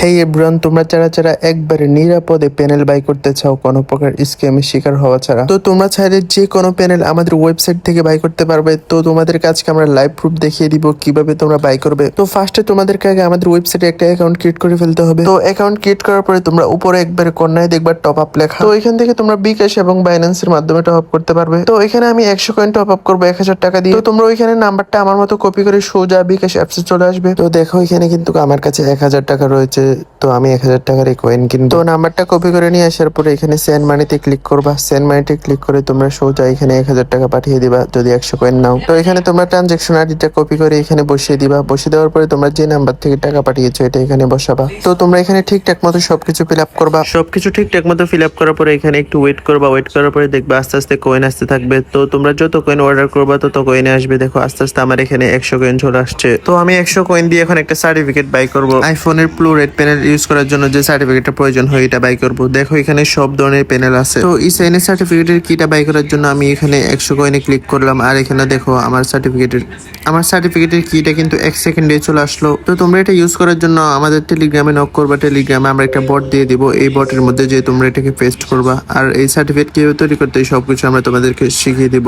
হেই everyone, তোমরা যারা একবারে নিরাপদে প্যানেল বাই করতে চাও কোনো প্রকার স্ক্যামের শিকার হওয়া ছাড়া, তো তোমরা চাইলে যে কোনো প্যানেল আমাদের ওয়েবসাইট থেকে বাই করতে পারবে। তো তোমাদের আজকে আমরা লাইভ প্রুফ দেখিয়ে দিব কিভাবে তোমরা বাই করবে। তো ফার্স্টে তোমাদেরকে আগে আমাদের ওয়েবসাইটে একটা অ্যাকাউন্ট ক্রিয়েট করে ফেলতে হবে। তো অ্যাকাউন্ট ক্রিয়েট করার পরে তোমরা উপরে একবারে কর্নারে দেখবা টপ আপ লেখা। তো এখান থেকে তোমরা বিকাশ এবং বাইন্যান্সের মাধ্যমে টপ আপ করতে পারবে। তো এখানে আমি 100 কয়েন টপ আপ করবো 1000 টাকা দিয়ে। তো তোমরা ওইখানে নাম্বারটা আমার মতো কপি করে সোজা বিকাশ অ্যাপসে চলে আসবে। তো দেখো এখানে কিন্তু আমার কাছে 1000 টাকা রয়েছে। তো আমি 1000 টাকার এই কয়েন কিনবো। তো নাম্বারটা কপি করে নিয়ে আসার পরে এখানে সেন্ড মানিতে ক্লিক করবা। সেন্ড মানিতে ক্লিক করে তোমরা সোজা এখানে 1000 টাকা পাঠিয়ে দিবা যদি 100 কয়েন নাও। তো এখানে তোমরা ট্রানজাকশন আইডিটা কপি করে এখানে বসিয়ে দিবা। বসিয়ে দেওয়ার পরে তোমরা যে নাম্বার থেকে টাকা পাঠিয়েছো এটা এখানে বসাবা। তো তোমরা এখানে ঠিকঠাক মতো সবকিছু ফিল আপ করবা। সবকিছু ঠিকঠাক মতো ফিল আপ করার পরে এখানে একটু ওয়েট করবা। ওয়েট করার পরে দেখবা আস্তে আস্তে কয়েন আসতে থাকবে। তো তোমরা যত কয়েন অর্ডার করবা তত কয়েনে আসবে। দেখো আস্তে আস্তে আমার এখানে 100 কয়েন চলে আসছে। তো আমি 100 কয়েন দিয়ে এখন একটা সার্টিফিকেট বাই করবো। আইফোনের ব্লু রেড প্যানেল ইউজ করার জন্য যে সার্টিফিকেটের প্রয়োজন হয় এটা বাই করবো। দেখো এখানে সব ধরনের প্যানেল আছে। তো এই সাইনের সার্টিফিকেটের কিটা বাই করার জন্য আমি এখানে 100 কয়েনে ক্লিক করলাম। আর এখানে দেখো আমার সার্টিফিকেটের কিটা কিন্তু 1 সেকেন্ডে চলে আসলো। তো তোমরা এটা ইউজ করার জন্য আমাদের টেলিগ্রামে নক করবা। টেলিগ্রামে আমরা একটা বট দিয়ে দিব। এই বটের মধ্যে যে তোমরা এটাকে পেস্ট করবা আর এই সার্টিফিকেট কিভাবে তৈরি করতে সবকিছু আমরা তোমাদেরকে শিখিয়ে দিব।